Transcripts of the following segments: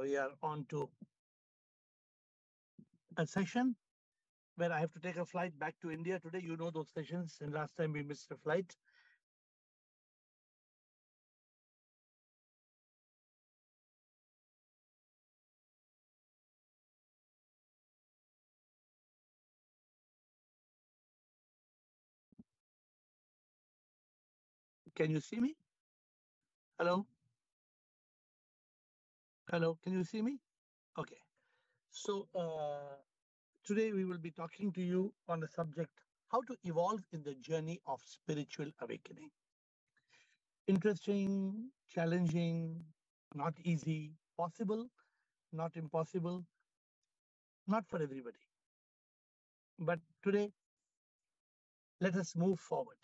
we are on to a session where I have to take a flight back to India today. You know those sessions, and last time we missed a flight. Can you see me? Hello? Hello, can you see me? Okay. So today we will be talking to you on the subject, how to evolve in the journey of spiritual awakening. Interesting, challenging, not easy, possible, not impossible, not for everybody. But today, let us move forward.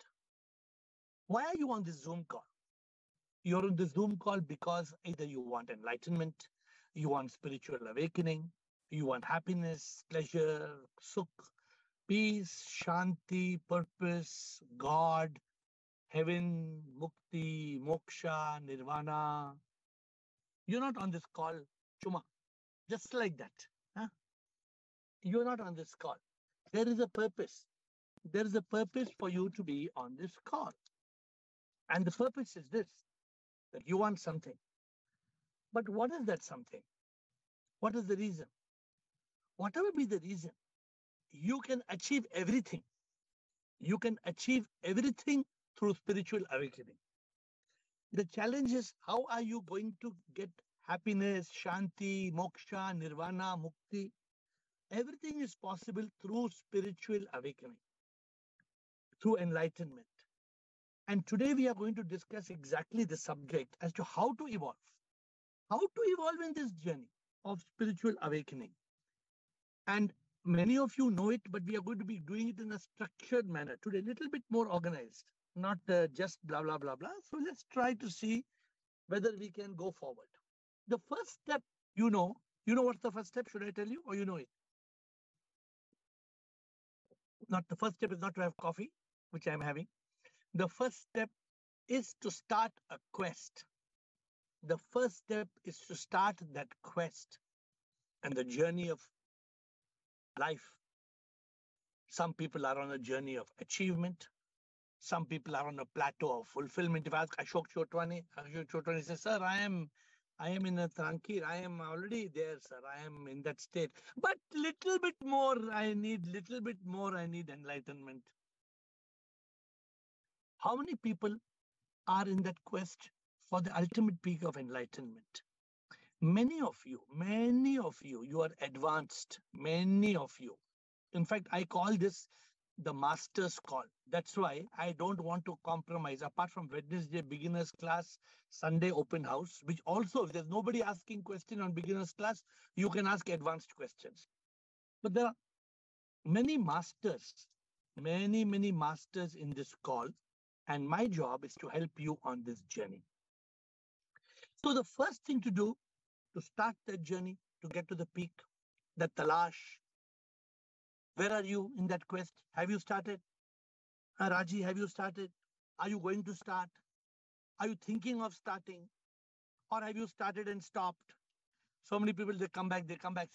Why are you on this Zoom call? You're on this Zoom call because either you want enlightenment, you want spiritual awakening, you want happiness, pleasure, sukh, peace, shanti, purpose, God, heaven, mukti, moksha, nirvana. You're not on this call, chuma, just like that. Huh? You're not on this call. There is a purpose. There is a purpose for you to be on this call. And the purpose is this, that you want something. But what is that something? What is the reason? Whatever be the reason, you can achieve everything. You can achieve everything through spiritual awakening. The challenge is, how are you going to get happiness, shanti, moksha, nirvana, mukti? Everything is possible through spiritual awakening, through enlightenment. And today we are going to discuss exactly the subject as to how to evolve. How to evolve in this journey of spiritual awakening. And many of you know it, but we are going to be doing it in a structured manner today, a little bit more organized, not just blah, blah, blah, blah. So let's try to see whether we can go forward. The first step, you know what's the first step? Should I tell you, or you know it? Not the first step is not to have coffee, which I'm having. The first step is to start a quest. The first step is to start that quest and the journey of life. Some people are on a journey of achievement. Some people are on a plateau of fulfillment. If I ask Ashok Chotwani says, sir, I am in a trankir. I am already there, sir. I am in that state. But little bit more, I need enlightenment. How many people are in that quest for the ultimate peak of enlightenment? Many of you, you are advanced. Many of you. In fact, I call this the master's call. That's why I don't want to compromise. Apart from Wednesday beginners class, Sunday open house, which also, if there's nobody asking question on beginners class, you can ask advanced questions. But there are many masters in this call. And my job is to help you on this journey. So the first thing to do to start that journey, to get to the peak, the talash. Where are you in that quest? Have you started? Raji, have you started? Are you going to start? Are you thinking of starting? Or have you started and stopped? So many people, they come back,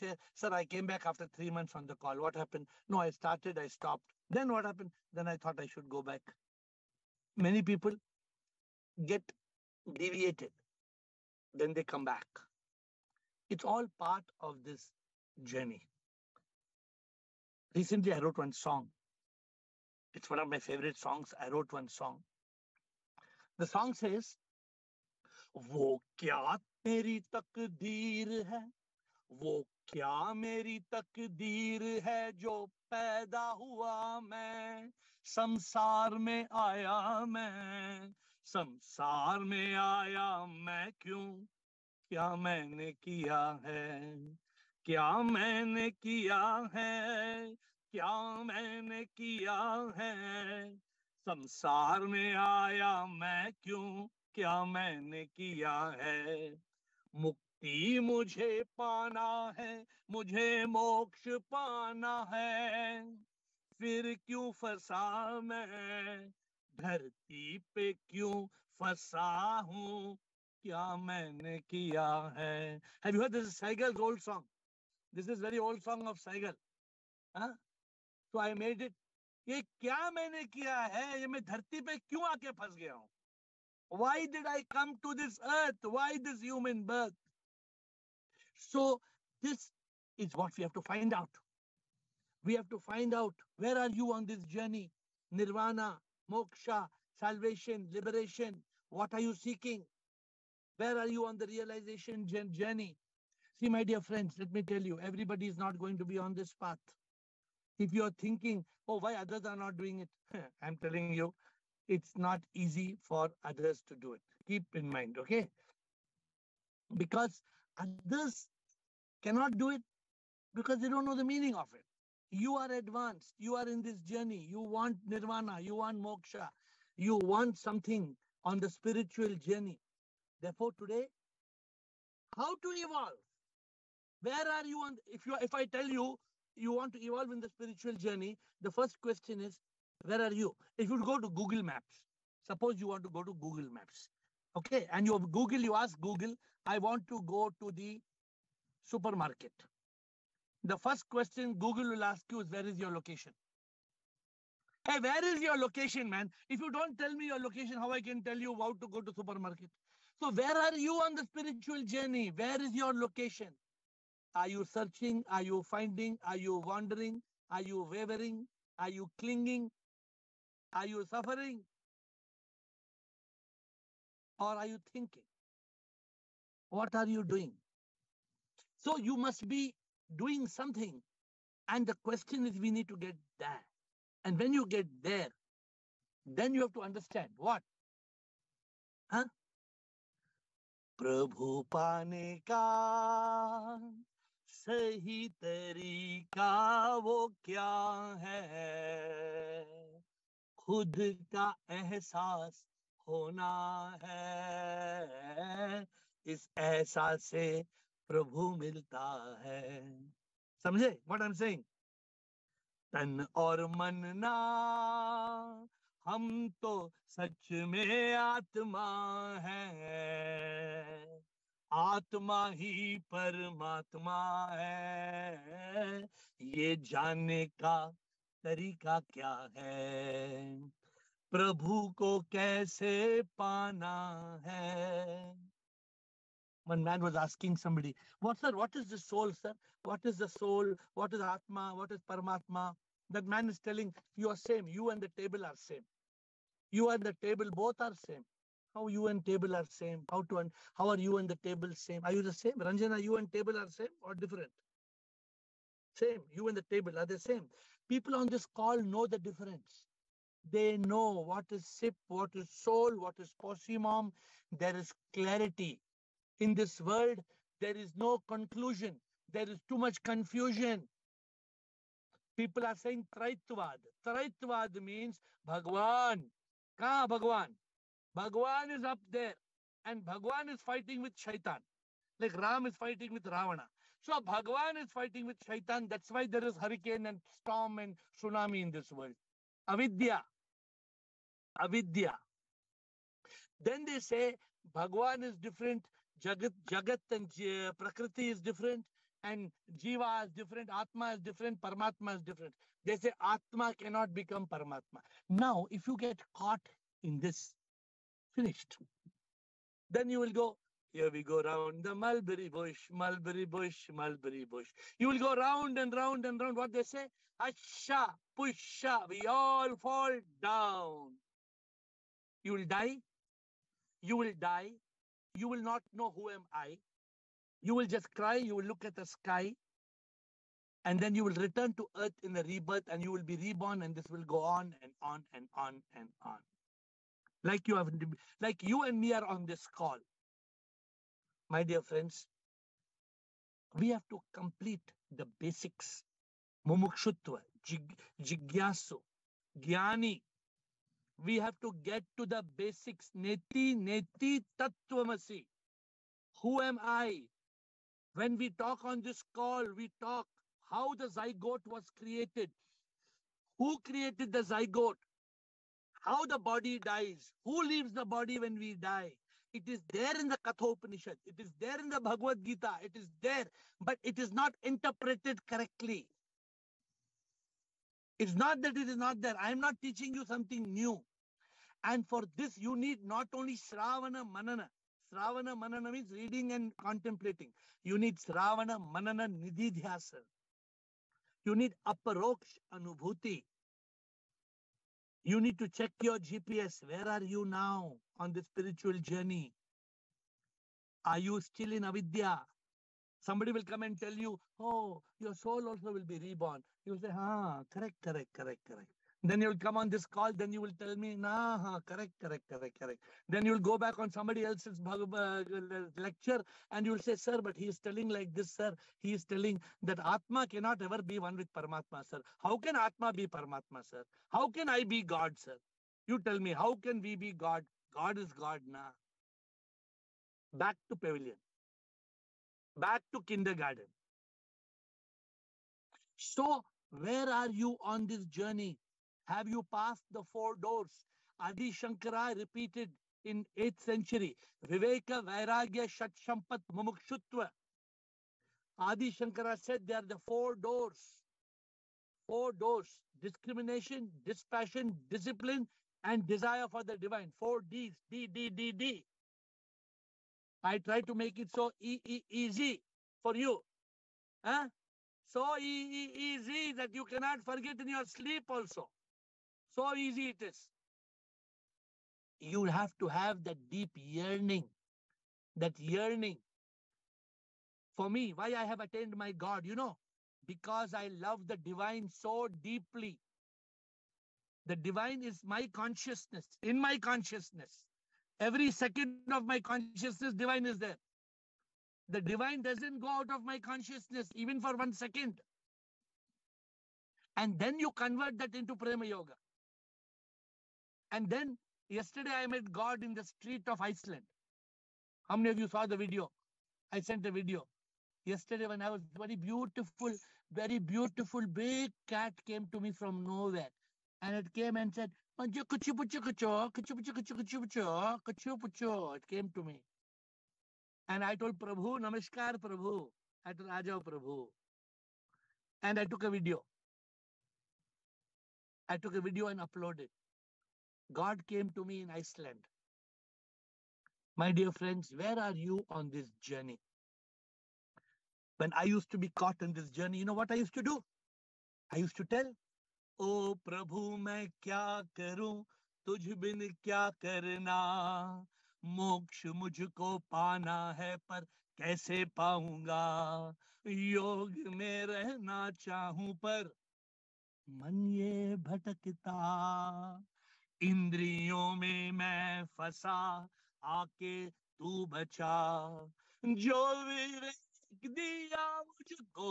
say, sir, I came back after 3 months on the call. What happened? No, I started, I stopped. Then what happened? Then I thought I should go back. Many people get deviated. Then they come back. It's all part of this journey. Recently, I wrote one song. It's one of my favorite songs. I wrote one song. The song says, वो क्या मेरी तकदीर है, वो क्या मेरी तकदीर है जो पैदा हुआ मैं, संसार में आया मैं, संसार में आया मैं क्यों, क्या मैंने किया है, क्या मैंने किया है, क्या मैंने किया है, संसार में आया मैं क्यों, क्या मैंने किया है, मुक्ति मुझे पाना है, मुझे मोक्ष पाना है, फिर क्यों फंसा मैं धरती पे, क्यों फंसा हूँ, kya maine kiya hai. Have you heard this is Saigal's old song? This is very old song of Saigal. Huh? So I made it. ये क्या मैंने किया है, ये मैं धरती पे क्यों आके फंस गया हूं? Why did I come to this earth? Why this human birth? So this is what we have to find out. We have to find out where are you on this journey? Nirvana, moksha, salvation, liberation. What are you seeking? Where are you on the realization journey? See, my dear friends, let me tell you, everybody is not going to be on this path. If you are thinking, oh, why others are not doing it? I'm telling you, it's not easy for others to do it. Keep in mind, okay? Because others cannot do it because they don't know the meaning of it. You are advanced. You are in this journey. You want nirvana. You want moksha. You want something on the spiritual journey. Therefore, today, how to evolve? Where are you on? If I tell you you want to evolve in the spiritual journey, the first question is, where are you? If you go to Google Maps, suppose you want to go to Google Maps, okay, and you ask Google, I want to go to the supermarket. The first question Google will ask you is, where is your location? Hey, where is your location, man? If you don't tell me your location, how I can tell you how to go to supermarket? So where are you on the spiritual journey? Where is your location? Are you searching? Are you finding? Are you wandering? Are you wavering? Are you clinging? Are you suffering? Or are you thinking? What are you doing? So you must be doing something. And the question is, we need to get there. And when you get there, then you have to understand what? Huh? प्रभु पाने का सही तरीका वो क्या है? खुद का एहसास होना है, इस एहसास से प्रभु मिलता है. समझे what I'm saying? तन और मन ना हम तो सच में आत्मा है, आत्मा ही परमात्मा है, ये जानने का तरीका क्या है, प्रभु को कैसे पाना है. One man was asking somebody, what is the soul, sir? What is the soul? What is Atma? What is Paramatma? That man is telling, you are same. You and the table are same. You and the table both are same. How you and table are same? How are you and the table same? Are you the same? Ranjana, you and table are same or different? Same. You and the table are the same. People on this call know the difference. They know what is SIP, what is soul, what is Posimom. There is clarity. In this world, there is no conclusion. There is too much confusion. People are saying Traitvad. Traitvad means Bhagwan. Kaha Bhagwan? Bhagwan is up there. And Bhagwan is fighting with Shaitan. Like Ram is fighting with Ravana. So Bhagwan is fighting with Shaitan. That's why there is hurricane and storm and tsunami in this world. Avidya. Avidya. Then they say Bhagwan is different, Jagat and Prakriti is different, and Jiva is different, Atma is different, Paramatma is different. They say Atma cannot become Paramatma. Now, if you get caught in this, finished. Then you will go, here we go round the mulberry bush, mulberry bush, mulberry bush. You will go round and round and round. What they say? Asha, pusha, we all fall down. You will die. You will die. You will not know who am I. You will just cry. You will look at the sky. And then you will return to earth in the rebirth and you will be reborn and this will go on and on and on and on. Like you and me are on this call. My dear friends, we have to complete the basics. Mumukshutva, Jigyasu, Jnani. We have to get to the basics. Neti, neti, tattvamasi. Who am I? When we talk on this call, we talk how the zygote was created. Who created the zygote? How the body dies? Who leaves the body when we die? It is there in the Kathopanishad. It is there in the Bhagavad Gita. It is there, but it is not interpreted correctly. It's not that it is not there. I am not teaching you something new. And for this, you need not only Shravana Manana. Shravana Manana means reading and contemplating. You need Shravana Manana Nididhyasa. You need Aparoksh Anubhuti. You need to check your GPS. Where are you now on the spiritual journey? Are you still in avidya? Somebody will come and tell you, oh, your soul also will be reborn. You will say, correct. Then you will come on this call, then you will tell me, correct. Then you will go back on somebody else's lecture and you will say, sir, but he is telling like this, sir. He is telling that Atma cannot ever be one with Paramatma, sir. How can Atma be Paramatma, sir? How can I be God, sir? You tell me, how can we be God? God is God, na. Back to pavilion. Back to kindergarten. So, where are you on this journey? Have you passed the 4 doors? Adi Shankara repeated in 8th century, Viveka, Vairagya, Shat Shampat, Mumukshutva. Adi Shankara said there are the 4 doors. 4 doors. Discrimination, dispassion, discipline, and desire for the divine. 4 Ds. D. I try to make it so easy for you. Huh? So easy that you cannot forget in your sleep also. So easy it is. You have to have that deep yearning. That yearning. For me, why I have attained my God, because I love the divine so deeply. The divine is my consciousness, in my consciousness. Every second of my consciousness, divine is there. The divine doesn't go out of my consciousness even for 1 second. And then you convert that into Prema Yoga. And then yesterday I met God in the street of Iceland. How many of you saw the video? I sent a video. Yesterday when I was very beautiful, big cat came to me from nowhere. And it came and said, it came to me. And I told Prabhu, Namaskar Prabhu. I told Ajao Prabhu. And I took a video. And uploaded. God came to me in Iceland. My dear friends, where are you on this journey? When I used to be caught in this journey, you know what I used to do? I used to tell, O Prabhu, मैं क्या करूं, तुझ बिन क्या करना, मोक्ष मुझको पाना है पर कैसे पाऊंगा, योग में रहना चाहूं पर मन ये भटकता, इंद्रियों में मैं फंसा, आके तू बचा, जो विवेक दिया मुझको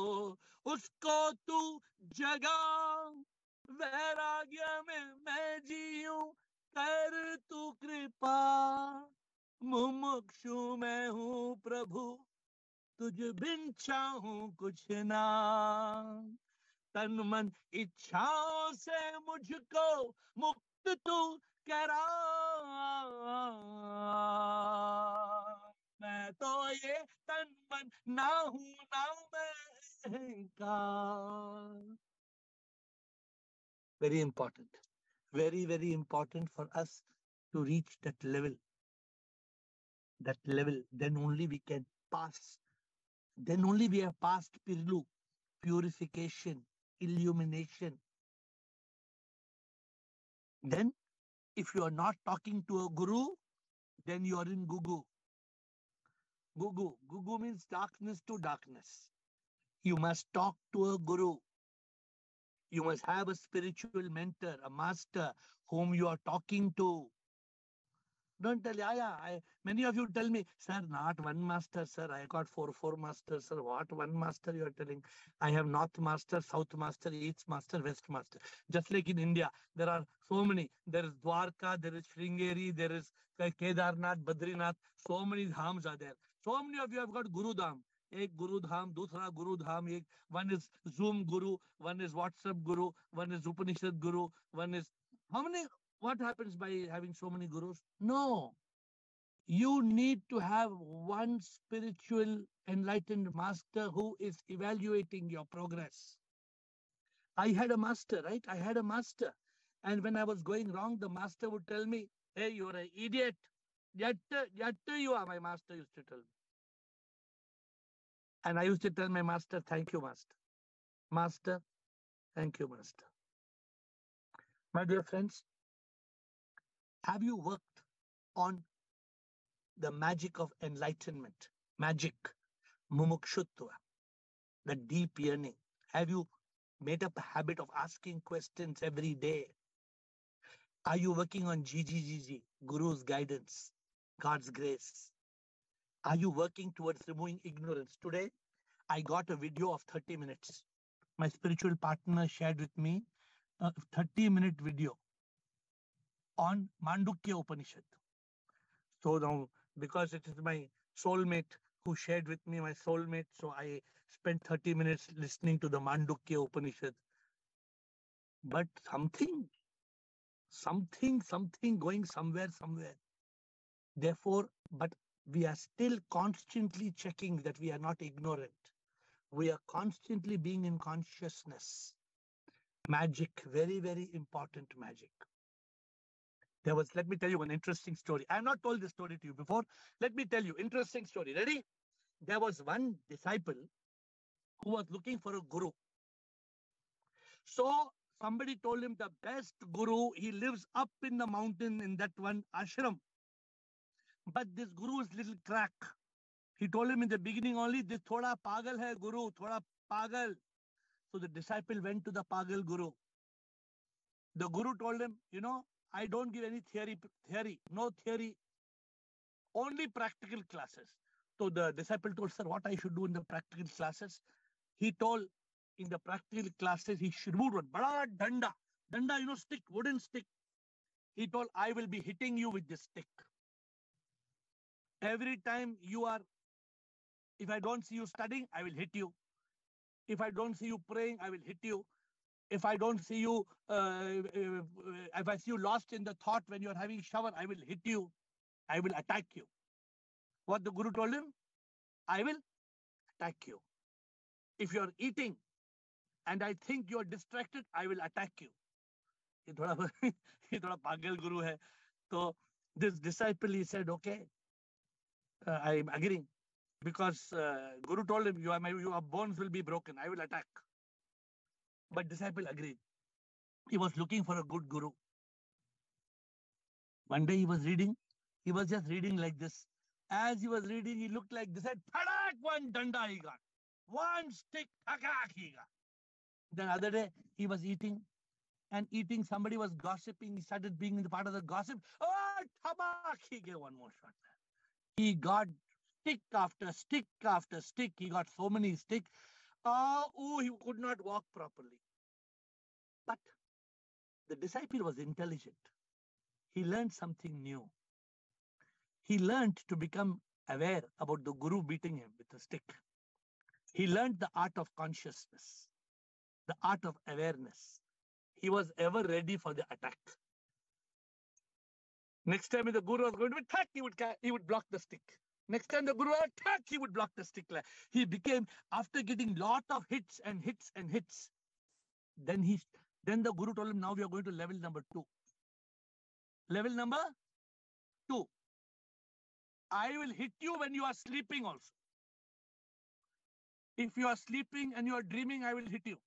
उसको तू जगा, वैराग्य में मैं जीऊं कर तू कृपा, मुमुक्षु मैं हूँ प्रभु, तुझ बिन चाहूं कुछ ना, तन मन इच्छाओं से मुझको मुक्त तू करा, मैं तो ये तन मन ना हूं ना मैं का. Very important. Very important for us to reach that level. That level. Then only we can pass. Then only we have passed Pirlu, purification, illumination. Then, if you are not talking to a guru, then you are in gugu. Gugu means darkness to darkness. You must talk to a guru. You must have a spiritual mentor, a master whom you are talking to. Don't tell, many of you tell me, sir, not one master, sir. I got four masters, sir. What one master you are telling? I have north master, south master, east master, west master. Just like in India, there are so many. There is Dwarka, there is Sringeri, there is Kedarnath, Badrinath. So many dhams are there. So many of you have got Guru Dham. एक गुरु धाम, दूसरा गुरु धाम, एक one is Zoom Guru, one is WhatsApp Guru, one is Upanishad Guru, one is how many? What happens by having so many gurus? No. You need to have one spiritual enlightened master who is evaluating your progress. I had a master, right? I had a master. And when I was going wrong, the master would tell me, hey, you're an idiot. Yatta you are, my master used to tell me. And I used to tell my master, thank you, master. Master, thank you, master. My dear friends, have you worked on the magic of enlightenment? Magic, mumukshutva, the deep yearning. Have you made up a habit of asking questions every day? Are you working on GGGG, Guru's guidance, God's grace? Are you working towards removing ignorance? Today, I got a video of 30 minutes. My spiritual partner shared with me a 30-minute video on Mandukya Upanishad. So now, because it is my soulmate who shared with me, my soulmate, so I spent 30 minutes listening to the Mandukya Upanishad. But something going somewhere. Therefore, but we are still constantly checking that we are not ignorant. We are constantly being in consciousness. Magic, very, very important magic. Let me tell you an interesting story. I have not told this story to you before. Let me tell you, interesting story. Ready? There was one disciple who was looking for a guru. So somebody told him the best guru, he lives up in the mountain in that one ashram. But this guru is little crack. He told him in the beginning only, this thoda pagal hai guru, thoda pagal. So the disciple went to the pagal guru. The guru told him, I don't give any theory, no theory, only practical classes. So the disciple told, sir, what I should do in the practical classes? He told, in the practical classes, he should move one bada danda. Danda, stick, wooden stick. He told, I will be hitting you with this stick. Every time if I don't see you studying, I will hit you. If I don't see you praying, I will hit you. If I don't see you, if I see you lost in the thought when you're having shower, I will hit you. I will attack you. What the guru told him? I will attack you. If you're eating and I think you're distracted, I will attack you. He thoda pagal guru hai. So this disciple, he said, okay, I'm agreeing. Because guru told him, your bones will be broken. I will attack. But disciple agreed. He was looking for a good guru. One day he was reading. He was just reading like this. As he was reading, he looked like this. Said, "Thadak, one danda he got. One stick, thakak he got." Then other day, he was eating. And eating, somebody was gossiping. He started being the part of the gossip. Oh, thabak, he gave one more shot. He got stick after stick after stick. He got so many sticks. He could not walk properly. But the disciple was intelligent. He learned something new. He learned to become aware about the guru beating him with a stick. He learned the art of consciousness, the art of awareness. He was ever ready for the attack. Next time if the guru was going to attack, he would block the stick. Next time the guru would attack, he would block the stick. He became, after getting lot of hits and hits and hits, then the guru told him, now we are going to level number 2. Level number 2. I will hit you when you are sleeping also. If you are sleeping and you are dreaming, I will hit you.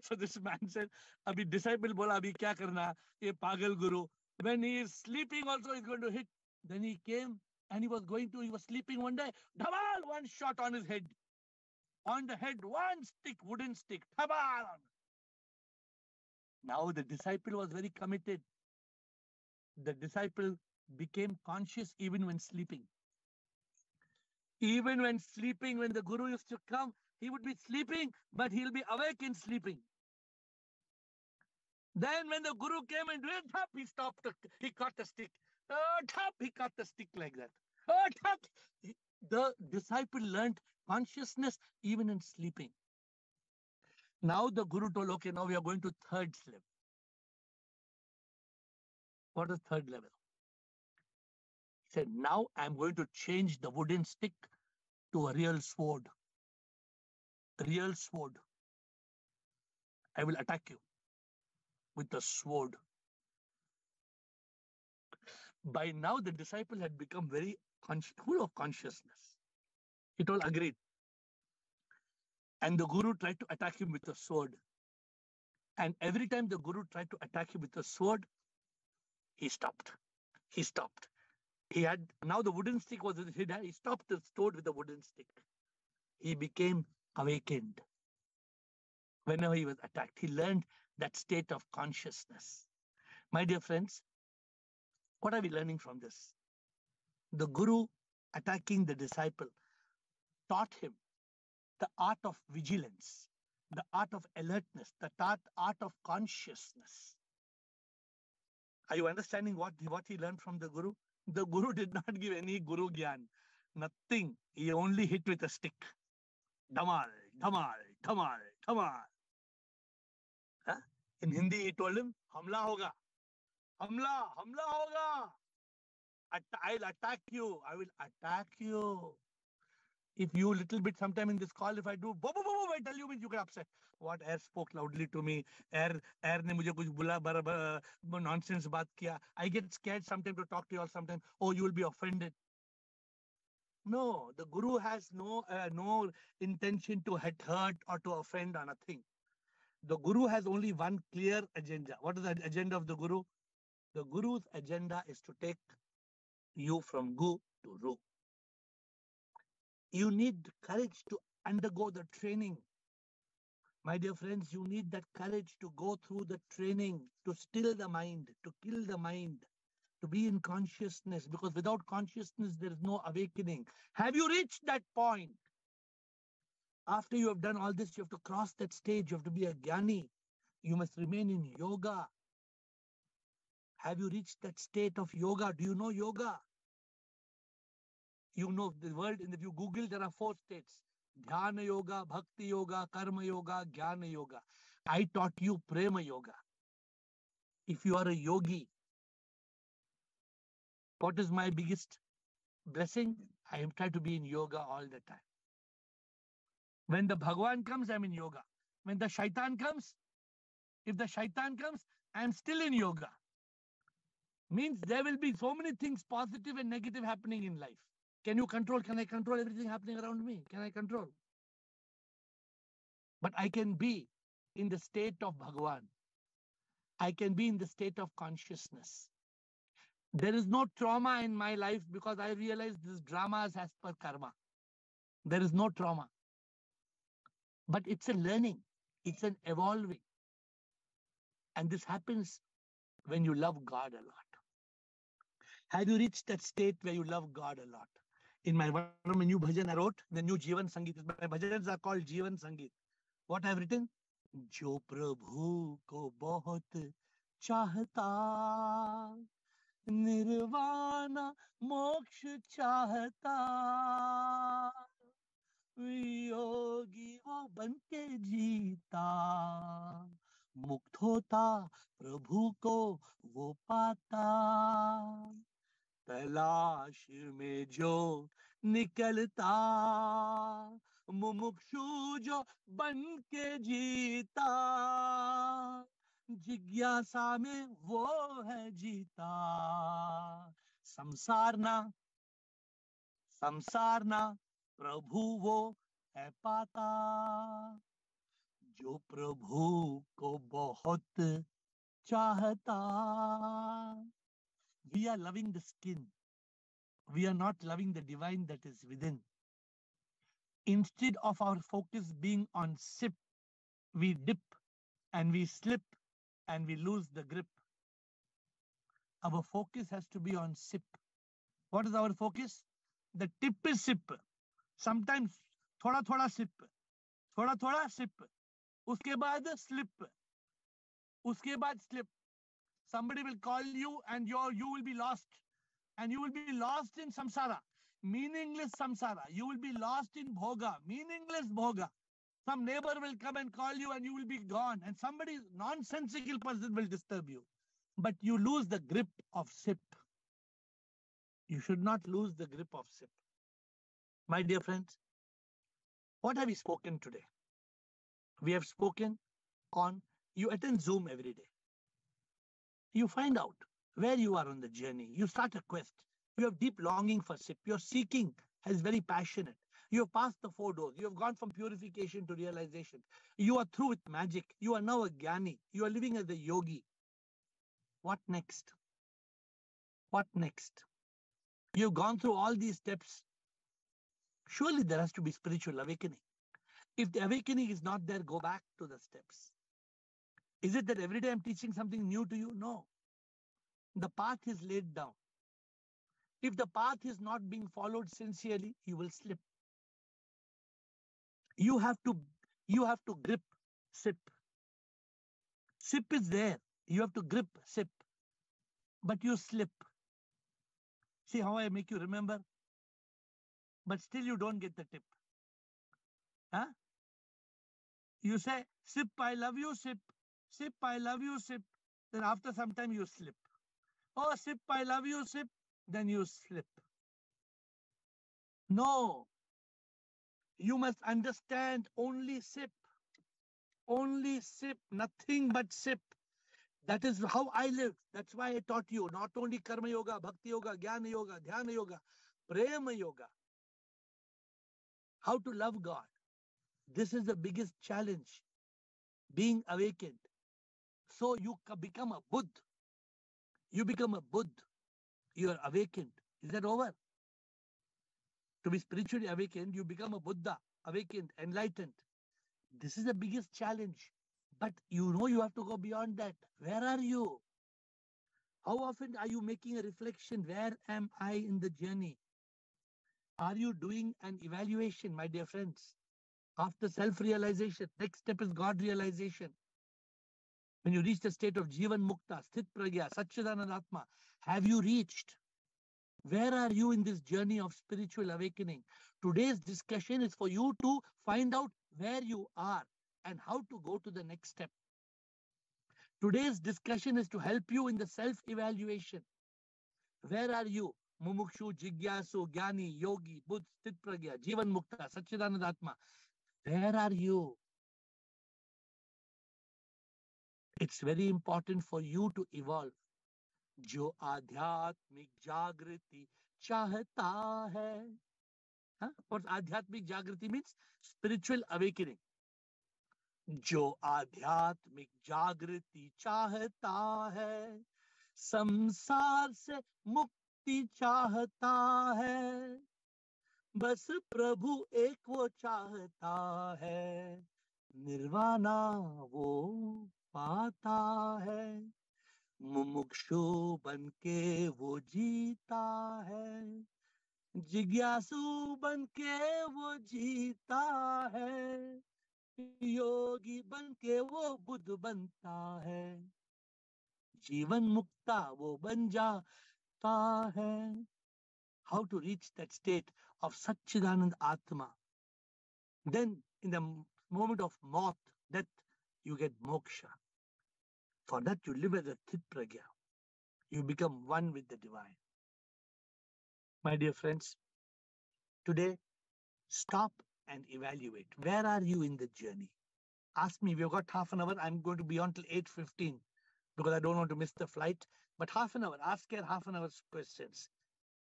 So this man said, Abhi disciple bola, abhi kya karna? Ye pagal guru. When he is sleeping also, he's going to hit. Then he came and he was sleeping one day. Dhamal, one shot on his head. On the head, one stick, wooden stick. Dhamal. Now the disciple was very committed. The disciple became conscious even when sleeping. Even when sleeping, when the guru used to come, he would be sleeping, but he'll be awake in sleeping. Then when the guru came and went up, he stopped. He caught the stick. He caught the stick like that. The disciple learned consciousness even in sleeping. Now the guru told, okay, now we are going to third level. What is third level? He said, now I'm going to change the wooden stick to a real sword. Real sword. I will attack you with a sword. By now, the disciple had become very full of consciousness. It all agreed. And the Guru tried to attack him with a sword. And every time the Guru tried to attack him with a sword, he stopped. He stopped. He had, now the wooden stick was in his hand. He stopped the sword with the wooden stick. He became awakened. Whenever he was attacked, he learned that state of consciousness. My dear friends, what are we learning from this? The Guru attacking the disciple taught him the art of vigilance, the art of alertness, the art of consciousness. Are you understanding what he learned from the Guru? The Guru did not give any Guru Gyan. Nothing. He only hit with a stick. Dhamal, dhamal, dhamal, dhamal. Huh? In Hindi, he told him, Hamla hoga. Hamla, hamla hoga. I'll attack you. I will attack you. If you little bit sometime in this call, if I do, I tell you, you get upset. What AiR spoke loudly to me. AiR ne mujhe kuch bula, nonsense baat kiya. I get scared sometimes to talk to you all sometimes. Oh, you will be offended. No, the Guru has no intention to hurt or to offend or nothing. The Guru has only one clear agenda. What is the agenda of the Guru? The Guru's agenda is to take you from Gu to Ru. You need courage to undergo the training. My dear friends, you need that courage to go through the training, to still the mind, to kill the mind, to be in consciousness, because without consciousness, there is no awakening. Have you reached that point? After you have done all this, you have to cross that stage. You have to be a Jnani. You must remain in yoga. Have you reached that state of yoga? Do you know yoga? You know the world, if you Google, there are 4 states. Dhyana yoga, bhakti yoga, karma yoga, jnana yoga. I taught you prema yoga. If you are a yogi, what is my biggest blessing? I am trying to be in yoga all the time. When the Bhagwan comes, I'm in yoga. When the shaitan comes, if the shaitan comes, I'm still in yoga. Means there will be so many things positive and negative happening in life. Can you control? Can I control everything happening around me? Can I control? But I can be in the state of Bhagwan. I can be in the state of consciousness. There is no trauma in my life because I realize this drama is as per karma. There is no trauma. But it's a learning. It's an evolving. And this happens when you love God a lot. Have you reached that state where you love God a lot? In my one of my new bhajan I wrote, the new Jivan Sangeet. My bhajans are called Jivan Sangeet. What I have written? Jo Prabhu ko bahut chahta, nirvana moksha chahta, Viyogi वो बनके जीता, मुक्त होता प्रभु को वो पाता, तलाश में जो निकलता, मुमुक्षु जो बनके जीता, जिज्ञासा में वो है जीता, संसार ना प्रभु वो है पाता, जो प्रभु को बहुत चाहता. We are loving the skin. We are not loving the divine that is within. Instead of our focus being on sip, we dip and we slip and we lose the grip. Our focus has to be on sip. What is our focus? The tip is sip. Sometimes thoda sip, thoda sip. Uske baad slip. Uske baad slip. Somebody will call you and you will be lost. And you will be lost in samsara, meaningless samsara. You will be lost in bhoga, meaningless bhoga. Some neighbor will come and call you and you will be gone. And somebody, nonsensical person will disturb you. But you lose the grip of sip. You should not lose the grip of SIP. My dear friends, what have we spoken today? We have spoken on you attend Zoom every day. You find out where you are on the journey. You start a quest. You have deep longing for SIP. Your seeking is very passionate. You have passed the 4 doors. You have gone from purification to realization. You are through with magic. You are now a Gyani. You are living as a yogi. What next? What next? You've gone through all these steps. Surely there has to be spiritual awakening. If the awakening is not there, go back to the steps. Is it that every day I'm teaching something new to you? No. The path is laid down. If the path is not being followed sincerely, you will slip. You have to grip SIP. SIP is there. You have to grip SIP. But you slip. See how I make you remember? But still you don't get the tip. Huh? You say, SIP, I love you, SIP. SIP, I love you, SIP. Then after some time you slip. Oh, SIP, I love you, SIP. Then you slip. No. You must understand only SIP. Only SIP, nothing but SIP. That is how I live. That's why I taught you not only Karma Yoga, Bhakti Yoga, Jnana Yoga, Dhyana Yoga, Prema Yoga. How to love God. This is the biggest challenge. Being awakened. So you become a Buddha. You become a Buddha. You are awakened. Is that over? To be spiritually awakened, you become a Buddha, awakened, enlightened. This is the biggest challenge. But you know you have to go beyond that. Where are you? How often are you making a reflection? Where am I in the journey? Are you doing an evaluation, my dear friends? After self-realization, next step is God realization. When you reach the state of Jivan Mukta, Sthit Pragya, Satchidanand Atma, have you reached? Where are you in this journey of spiritual awakening? Today's discussion is for you to find out where you are and how to go to the next step. Today's discussion is to help you in the self-evaluation. Where are you? Mumukshu, Jigyasu, Gyani, Yogi, Buddha, Sthit Pragya, Jivan Mukta, Satchidanand Atma. Where are you? It's very important for you to evolve. जो आध्यात्मिक जागृति चाहता है. What आध्यात्मिक जागृति means? Spiritual awakening. जो आध्यात्मिक जागृति चाहता है, संसार से मुक्ति चाहता है, बस प्रभु एक वो चाहता है, निर्वाणा वो पाता है, मुमुक्षु बनके वो जीता है, जिज्ञासु बनके वो जीता है, योगी बनके वो बुद्ध बनता है, जीवन मुक्ता वो बन जाता है. How to reach that state of Satchidanand Atma? Then in the moment of moth, death, you get moksha. For that you live as a Sthit Pragya. You become one with the divine. My dear friends, today stop and evaluate. Where are you in the journey? Ask me. We've got half an hour. I'm going to be on till 8:15 because I don't want to miss the flight. But half an hour. Ask her half an hour's questions.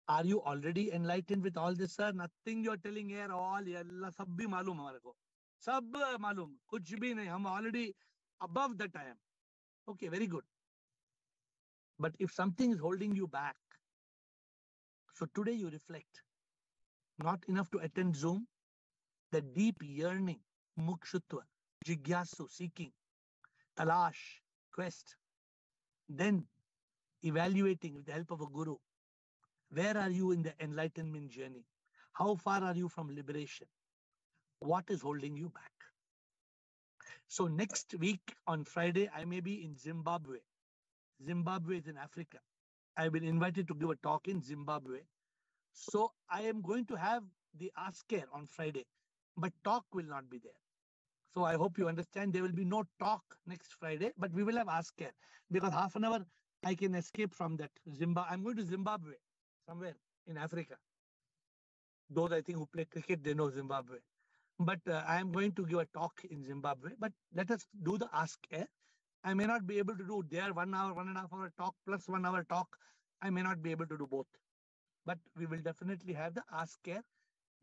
Are you already enlightened with all this, sir? Nothing you're telling here. All yalla sab bhi malum hamare ko. Sab malum. Kuch bhi nahi. Hum already above that I am. Okay, very good. But if something is holding you back, so today you reflect. Not enough to attend Zoom. The deep yearning, mukshutva, jigyasu, seeking, talash, quest. Then evaluating with the help of a guru. Where are you in the enlightenment journey? How far are you from liberation? What is holding you back? So next week on Friday, I may be in Zimbabwe. Zimbabwe is in Africa. I've been invited to give a talk in Zimbabwe. So I am going to have the AiR on Friday, but talk will not be there. So I hope you understand there will be no talk next Friday, but we will have AiR because half an hour I can escape from that. I'm going to Zimbabwe. somewhere in Africa. Those I think who play cricket, they know Zimbabwe. But I am going to give a talk in Zimbabwe. But let us do the Ask AiR. I may not be able to do there 1 hour, 1.5 hour talk plus 1 hour talk. I may not be able to do both. But we will definitely have the Ask AiR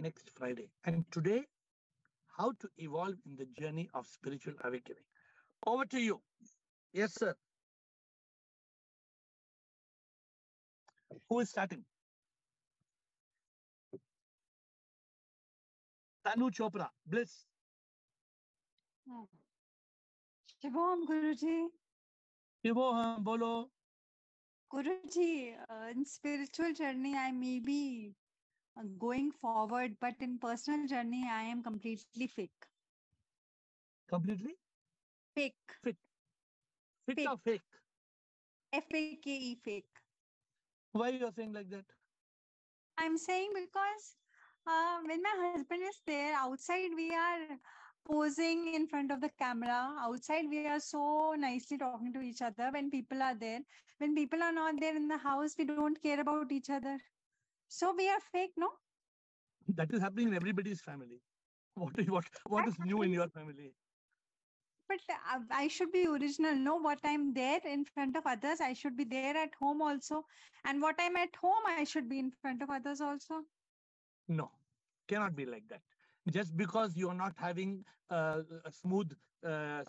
next Friday. And today, how to evolve in the journey of spiritual awakening. Over to you. Yes, sir. Who is starting? Tanu Chopra, Bliss. Shivam, Guruji. Shivam, bolo. Guruji, in spiritual journey, I may be going forward, but in personal journey, I am completely fake. Completely? Fake. Fit. Fit Fake. or fake? F-A-K-E, fake. Why you are saying like that? I'm saying because when my husband is there, outside we are posing in front of the camera. Outside we are so nicely talking to each other. When people are there, when people are not there in the house, we don't care about each other. So we are fake, no? That is happening in everybody's family. What is new in your family? But I should be original. No, what I'm there in front of others, I should be there at home also. And what I'm at home, I should be in front of others also. No, cannot be like that. Just because you are not having a smooth,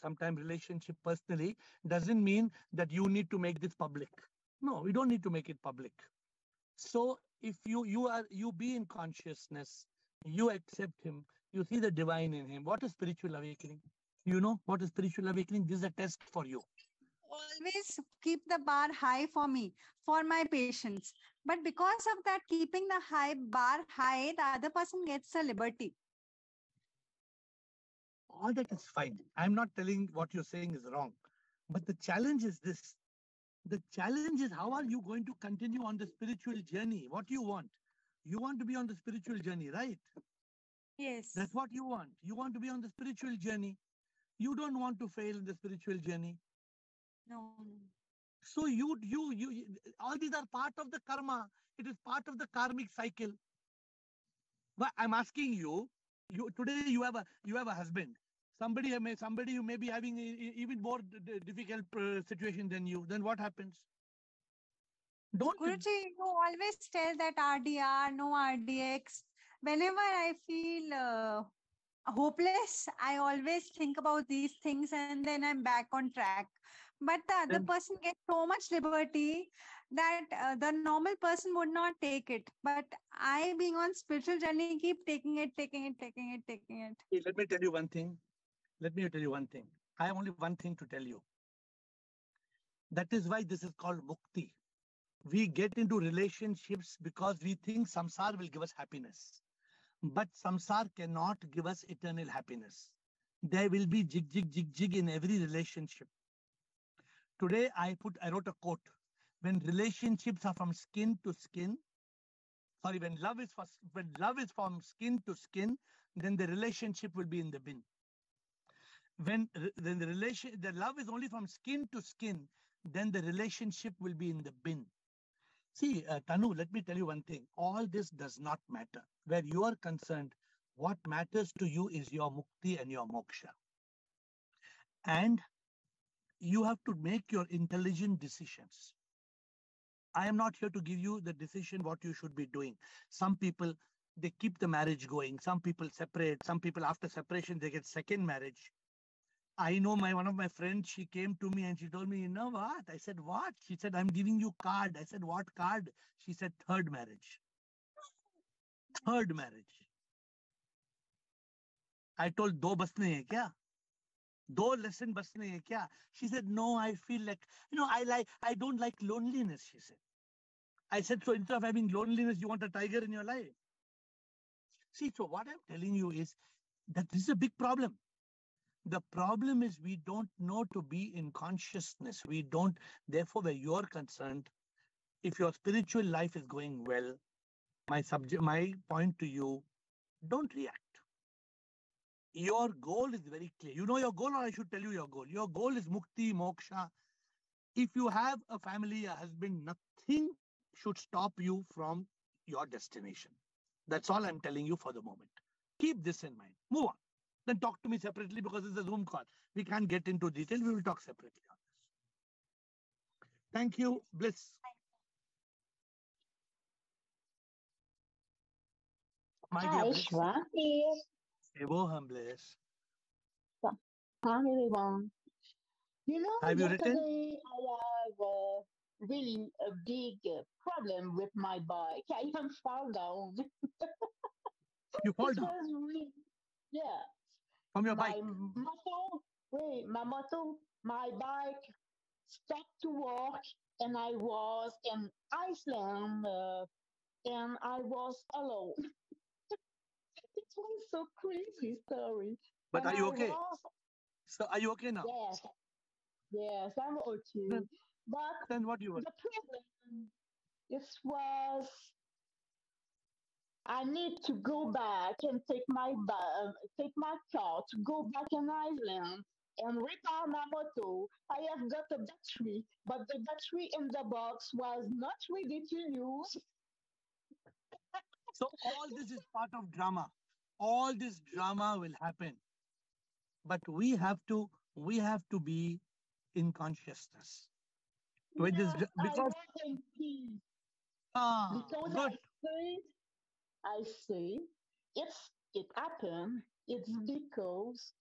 sometime relationship personally, doesn't mean that you need to make this public. No, we don't need to make it public. So if you be in consciousness, you accept him, you see the divine in him. What is spiritual awakening? You know what is spiritual awakening? This is a test for you. Always keep the bar high for me, for my patients. But because of that, keeping the bar high, the other person gets a liberty. All that is fine. I'm not telling what you're saying is wrong. But the challenge is this. The challenge is how are you going to continue on the spiritual journey? What do you want? You want to be on the spiritual journey, right? Yes. That's what you want. You want to be on the spiritual journey. You don't want to fail in the spiritual journey. No. So all these are part of the karma. It is part of the karmic cycle. But I'm asking you, today you have a husband. Somebody who may be having even more difficult situation than you. Then what happens? Don't. Guruji, you always tell that RDR, no RDX. Whenever I feel hopeless, I always think about these things and then I'm back on track. But the other person gets so much liberty that the normal person would not take it. But I, being on spiritual journey, keep taking it. Let me tell you one thing. I have only one thing to tell you. That is why this is called mukti. We get into relationships because we think samsar will give us happiness. But samsar cannot give us eternal happiness. There will be jig in every relationship. Today I wrote a quote. When relationships are from skin to skin, when love is from skin to skin, then the relationship will be in the bin. When the love is only from skin to skin, then the relationship will be in the bin. See, Tanu, let me tell you one thing. All this does not matter. Where you are concerned, what matters to you is your mukti and your moksha. And you have to make your intelligent decisions. I am not here to give you the decision what you should be doing. Some people, they keep the marriage going. Some people separate. Some people after separation, they get second marriage. I know one of my friends, she came to me and she told me, you know what? I said, what? She said, I'm giving you card. I said, what card? She said, third marriage. Third marriage. I told, do bas nahi hai kya? Do lesson bas nahi hai kya? She said, no, I feel like, I don't like loneliness, she said. I said, so instead of having loneliness, you want a tiger in your life. See, so what I'm telling you is that this is a big problem. The problem is we don't know to be in consciousness. We don't, therefore, where you're concerned, if your spiritual life is going well, my point to you, don't react. Your goal is very clear. You know your goal, or I should tell you your goal. Your goal is mukti, moksha. If you have a family, a husband, nothing should stop you from your destination. That's all I'm telling you for the moment. Keep this in mind. Move on. Then talk to me separately because it's a Zoom call. We can't get into detail. We will talk separately on this. Thank you, Bliss. My dear Hi, Bliss. Shwan here. Evoham Bliss. Hi, everyone. Have you written? Yesterday I have really a big problem with my bike. I can fall down. You fall It down was really, yeah. from your My bike. motor, my bike stopped to work, and I was in Iceland, and I was alone. It was so crazy story. But And are you I okay? was, So are you okay now? yes, yes, I'm okay. Then, But then what you were? the problem is was I need to go back and take my car to go back in Ireland and repair my motor. I have got a battery, but the battery in the box was not ready to use. So all this is part of drama. All this drama will happen, but we have to be in consciousness. With this, Yes, I because was in peace because good. I say it happened. It's because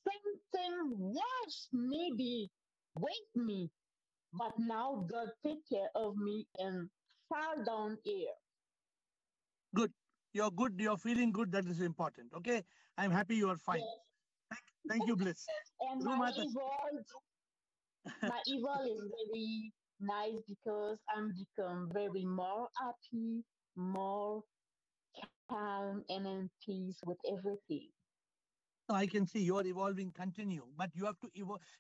something worse maybe wait me, but now God take care of me and fall down here. Good. You're good. You're feeling good. That is important. Okay. I'm happy you are fine. Yes, Thank you, Bliss. and Rumata. my evil is very nice because I'm become very more happy, more calm, and in peace with everything. No, I can see you're evolving. Continue, but you have to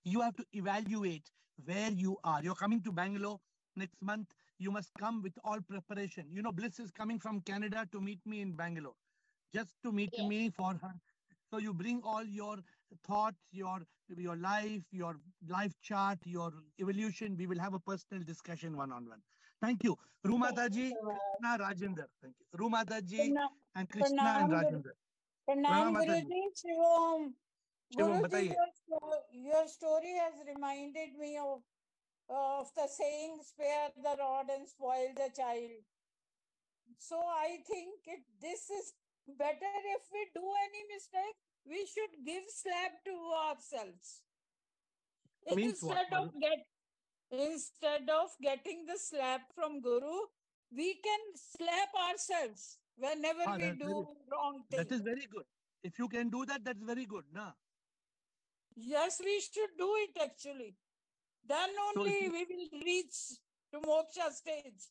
you have to evaluate where you are. You're coming to Bangalore next month. You must come with all preparation. You know, Bliss is coming from Canada to meet me in Bangalore, just to meet Yes, me for her. So you bring all your thoughts, your life chart, your evolution. We will have a personal discussion one on one. Thank you, thank you Rumataji, so much. Krishna, Rajender. Thank you, Rumataji प्रणाम and Krishna and प्रणाम Rajender. प्रणाम Pranam Mataji. गुरुजी Shivam Shivam, गुरुजी बताइए. your story has reminded me of the saying spare the rod and spoil the child. So I think this is better. If we do any mistake, we should give slap to ourselves Means what? instead of getting the slap from Guru. We can slap ourselves whenever Ah, we do wrong that thing. is very good. If you can do that, that's very good. Nah. Yes, we should do it actually. Then So if only you, we will reach to moksha stage.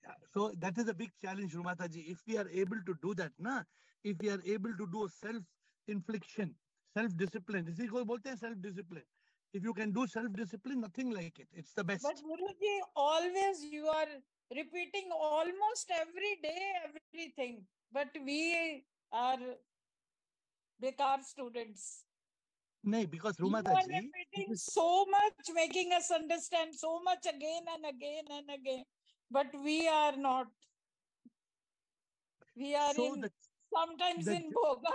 yeah, so that is a big challenge, Rumataji. If we are able to do that, nah, if we are able to do self-infliction, self-discipline, इसी को बोलते हैं self-discipline. If you can do self-discipline, nothing like it. It's the But best. Guruji, always you are repeating almost every day everything. But we are bekar students. No, because You are Rumataji, it repeating is, so much, making us understand so much again and again and again. But we are not. We are so in sometimes the in boga.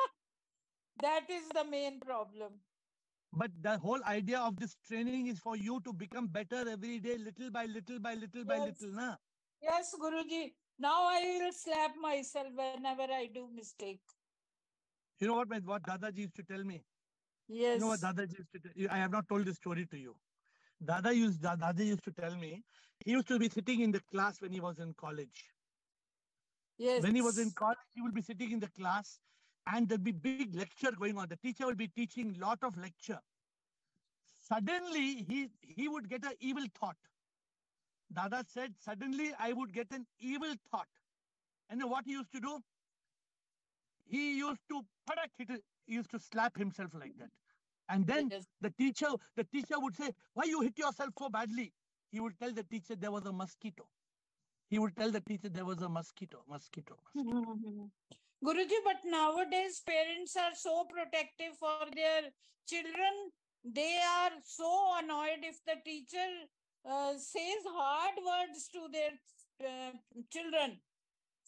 That is the main problem. but the whole idea of this training is for you to become better every day, little by little by little by little, Yes. nah. Yes, Guruji. Now I will slap myself whenever I do mistake. You know what Dadaji used to tell me? You know what Yes. Dadaji used to tell you? I have not told this story to you. Dada used to tell me he used to be sitting in the class when he was in college. When he was in Yes. college, he will be sitting in the class and there'll be big lecture going on. The teacher will be teaching lot of lecture. Suddenly he would get an evil thought. Dada said, suddenly I would get an evil thought. And then what he used to do? He used to he used to slap himself like that. And then Yes. the teacher would say, why you hit yourself so badly? He would tell the teacher there was a mosquito. He would tell the teacher there was a mosquito. Guruji, but nowadays parents are so protective for their children. They are so annoyed if the teacher says hard words to their children.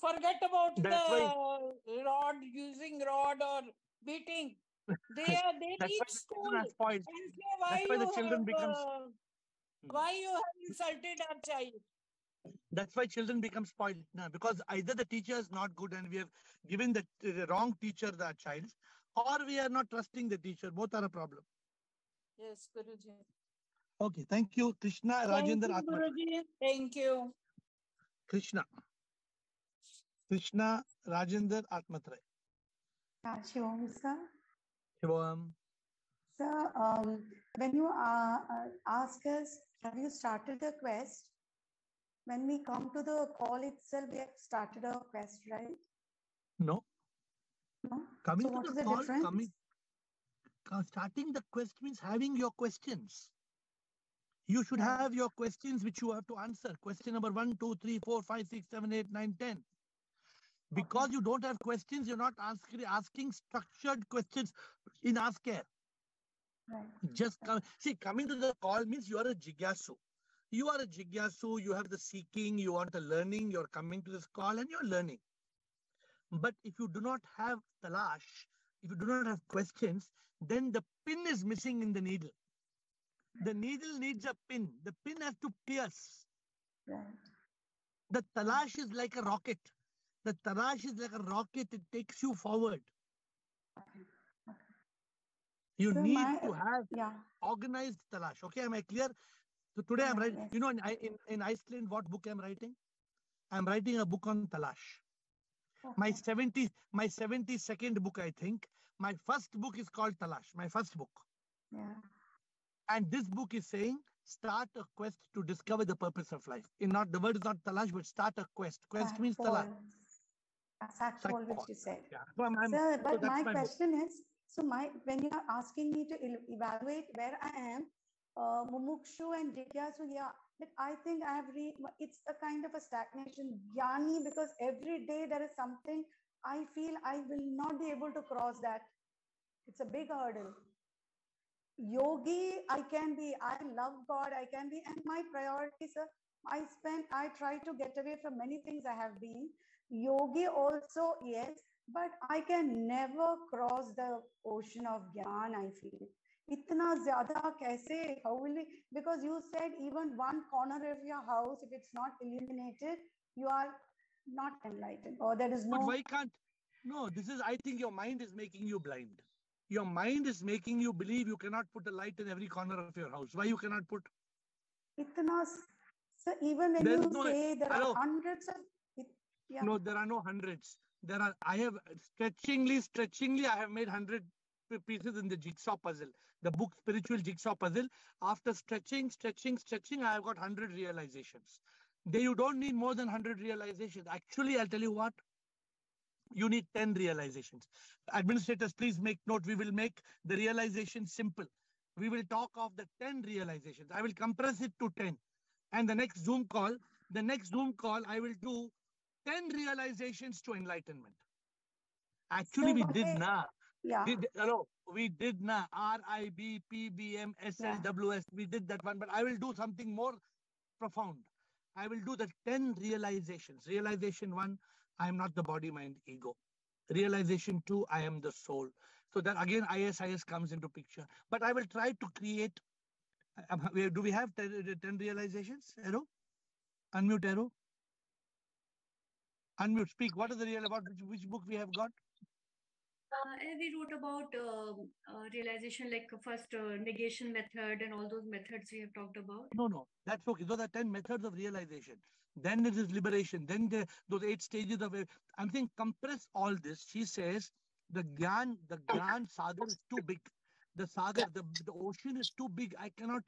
Forget about That's why the using rod or beating. They that's need why the school children are spoiled. and say why That's why the you children becomes have insulted our child. that's why children become spoiled now, because either the teacher is not good and we have given the wrong teacher the child, or we are not trusting the teacher. Both are a problem. Yes, Guruji. Okay, thank you, Krishna Thank Rajendra you, Atmatra. Guruji. Thank you. Krishna Rajendra Atmatra. Shivam, sir. Shivam. Sir, when you ask us, have you started the quest? When we come to the call itself, we have started our quest, right? No. No? Coming So to what the is the call, difference? starting the quest means having your questions. You should Right. have your questions which you have to answer. Question number 1, 2, 3, 4, 5, 6, 7, 8, 9, 10. Because Okay. you don't have questions, you're not asking structured questions in Ask AiR. Right. Just come. See, coming to the call means you are a jigyasu. You are a jigyasu, you have the seeking, you want a learning, you're coming to this call and you're learning. But if you do not have talash, if you do not have questions, then the pin is missing in the needle. The needle needs a pin. The pin has to pierce. Right. The talash is like a rocket. The talash is like a rocket. It takes you forward. Okay. Okay. You So need my to have yeah. organized talash. Okay, am I clear? So today I'm Yeah. writing. Yes. You know, in Iceland, what book I'm writing? I'm writing a book on talash. My Okay. 72nd book, I think. My first book is called Talash. My first book. Yeah. And this book is saying, start a quest to discover the purpose of life. In not the word is not talash, but start a quest. Quest means talash. Sackfall, which you said. Yeah. Sir, So but that's my my book. question is, so when you are asking me to evaluate where I am, Mumukshu and Jigyasu, yeah, but I think I have it's a kind of a stagnation, Jnani, because every day there is something I feel I will not be able to cross that. It's a big hurdle. Yogi, I can be, I love God, I can be, and my priorities are, I try to get away from many things I have been. Yogi also, yes, but I can never cross the ocean of Gyan, I feel. Itna zyada kaise, how will we, because you said even one corner of your house, if it's not illuminated, you are not enlightened, or there is But no. why can't? No, I think your mind is making you blind. Your mind is making you believe you cannot put a light in every corner of your house. Why you cannot put? Itna, so even when There is you no. say there are Hello. hundreds of, yeah. No, there are no hundreds. I have stretchingly, I have made 100 pieces in the jigsaw puzzle, the book Spiritual Jigsaw Puzzle. After stretching, I have got 100 realizations. You don't need more than 100 realizations. Actually, I'll tell you what, you need 10 realizations. Administrators, please make note. We will make the realization simple. We will talk of the 10 realizations. I will compress it to 10. And the next Zoom call, I will do 10 realizations to enlightenment. Actually, So we did na. yeah, We did na. RIB, PBM, yeah. SLWS. We did that one, but I will do something more profound. I will do the 10 realizations. Realization 1, I am not the body, mind, ego. Realization 2, I am the soul. So that again, ISIS comes into picture. But I will try to create. Do we have 10 realizations? Arrow? Unmute, Arrow. Unmute, speak. What is the real about which book we have got? And we wrote about realization, like first negation method and all those methods we have talked about. No, that's okay. Those are 10 methods of realization. Then it is liberation. Then those 8 stages of it. I'm saying compress all this. She says the Gyan sagar is too big. The sagar, the ocean is too big. I cannot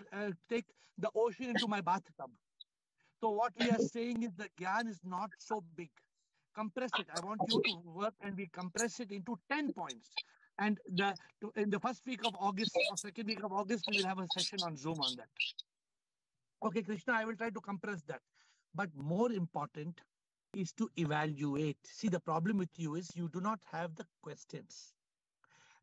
take the ocean into my bathtub. So what we are saying is the Gyan is not so big. Compress it. I want you to work and we compress it into 10 points. And in the first week of August or second week of August, we will have a session on Zoom on that. Okay, Krishna, I will try to compress that. But more important is to evaluate. See, the problem with you is you do not have the questions.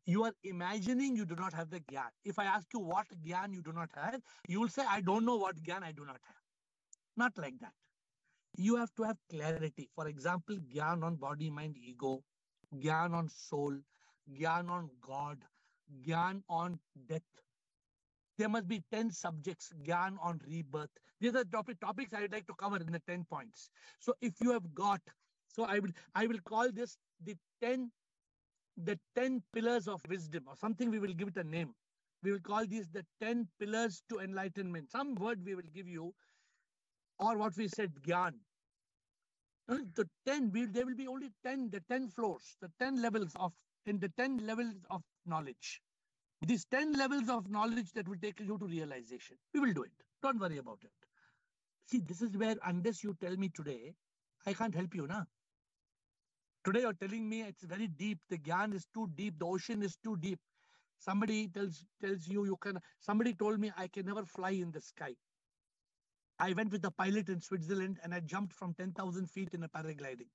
You are imagining you do not have the Gyan. If I ask you what Gyan you do not have, you will say, I don't know what Gyan I do not have. Not like that. You have to have clarity. For example, Gyan on body, mind, ego, Gyan on soul, Gyan on God, Gyan on death. There must be 10 subjects, Gyan on rebirth. These are topics I would like to cover in the 10 points. So if you have got, so I will call this the 10 pillars of wisdom, or something. We will give it a name. We will call these the 10 pillars to enlightenment. Some word we will give you, or what we said, Gyan. The 10, there will be only 10, the 10 floors, the 10 levels in the 10 levels of knowledge. These 10 levels of knowledge that will take you to realization. We will do it. Don't worry about it. See, this is where, unless you tell me today, I can't help you, na? Today you're telling me it's very deep. The Gyan is too deep. The ocean is too deep. Somebody tells you can. Somebody told me I can never fly in the sky. I went with a pilot in Switzerland and I jumped from 10,000 feet in a paragliding.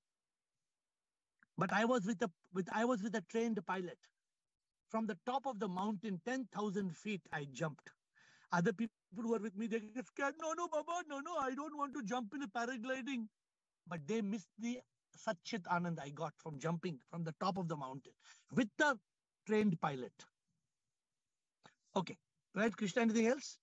But I was with a trained pilot. From the top of the mountain, 10,000 feet, I jumped. Other people who were with me, they get scared. No, Baba, no, I don't want to jump in a paragliding. But they missed the Satchit Anand I got from jumping from the top of the mountain with the trained pilot. Okay, right, Krishna, anything else?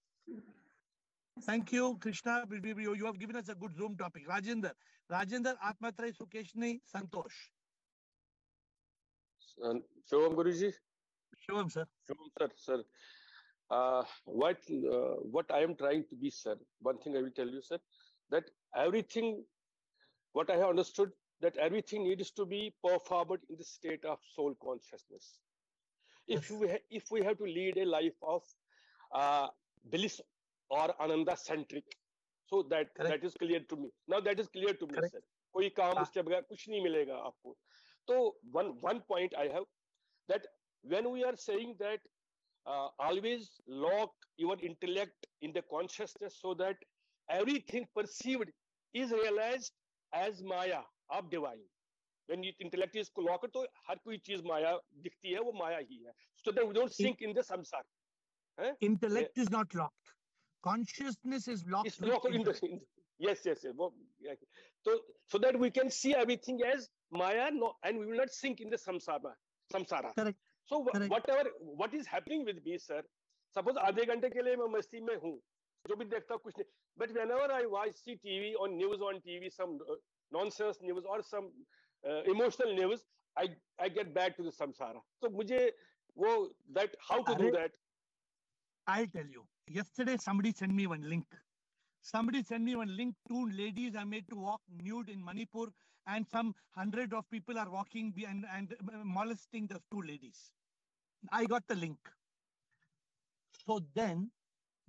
Thank you, Krishna. You have given us a good Zoom topic. Rajendra, Atmatray, Sukeshni, Santosh. Shivam Guruji. Shivam, sir. Shivam, sir. What I am trying to be, sir, one thing I will tell you, sir, that everything, what I have understood, that everything needs to be performed in the state of soul consciousness. If we have to lead a life of bliss or ananda centric, so that is clear to me. Now that is clear to me, sir. कोई काम उसके बगैर कुछ नहीं मिलेगा आपको. So one point I have, that when we are saying that always lock your intellect in the consciousness so that everything perceived is realized as Maya of divine. When you intellect is locked, तो हर कोई चीज माया दिखती है, वो माया ही है. So that we don't sink in the samsara. Intellect is not locked. Consciousness is locked. It's locked in the yes. So that we can see everything as Maya, and we will not sink in the samsara. Correct. So what is happening with me, sir? Suppose आधे घंटे के लिए मैं मस्ती में हूँ, जो भी देखता हूँ कुछ नहीं. But whenever I see TV on TV, some nonsense news or some emotional news, I get back to the samsara. So मुझे वो that how to do that? I'll tell you. Yesterday somebody sent me one link. Two ladies are made to walk nude in Manipur, and some 100 of people are walking and molesting the two ladies. I got the link. So then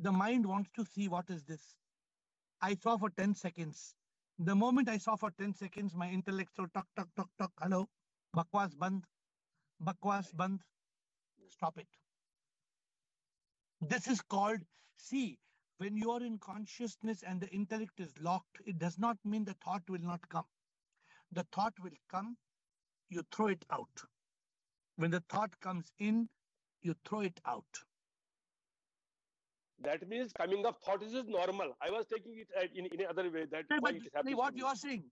the mind wants to see what is this. I saw for 10 seconds. The moment I saw for 10 seconds, my intellect so talk. Hello, bakwas band. Stop it. This is called, see, when you are in consciousness and the intellect is locked, it does not mean the thought will not come. The thought will come, you throw it out. When the thought comes in, you throw it out. That means coming of thought is normal. I was taking it in another way. That why it happens. What you are saying?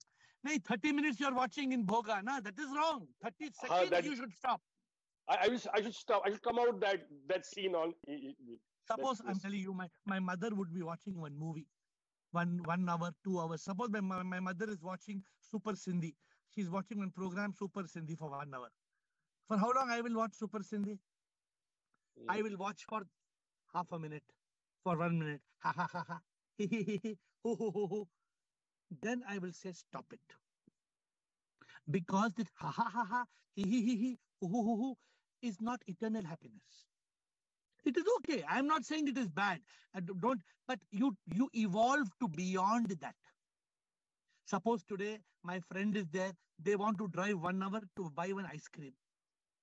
30 minutes you are watching in Bhoga, na? That is wrong. 30 seconds you should stop. I should stop. I should come out that scene on. Suppose I'm telling you, my mother would be watching one movie, 1 hour, 2 hours. Suppose my mother is watching Super Sindhi. She's watching one program, Super Sindhi, for 1 hour. For how long I will watch Super Sindhi? I will watch for half a minute, for 1 minute. Ha ha ha ha. He he. Ho ho ho ho. Then I will say stop it. Because this ha ha ha ha, he, ho ho ho is not eternal happiness. It is okay. I'm not saying it is bad. But you evolve to beyond that. Suppose today my friend is there. They want to drive 1 hour to buy one ice cream.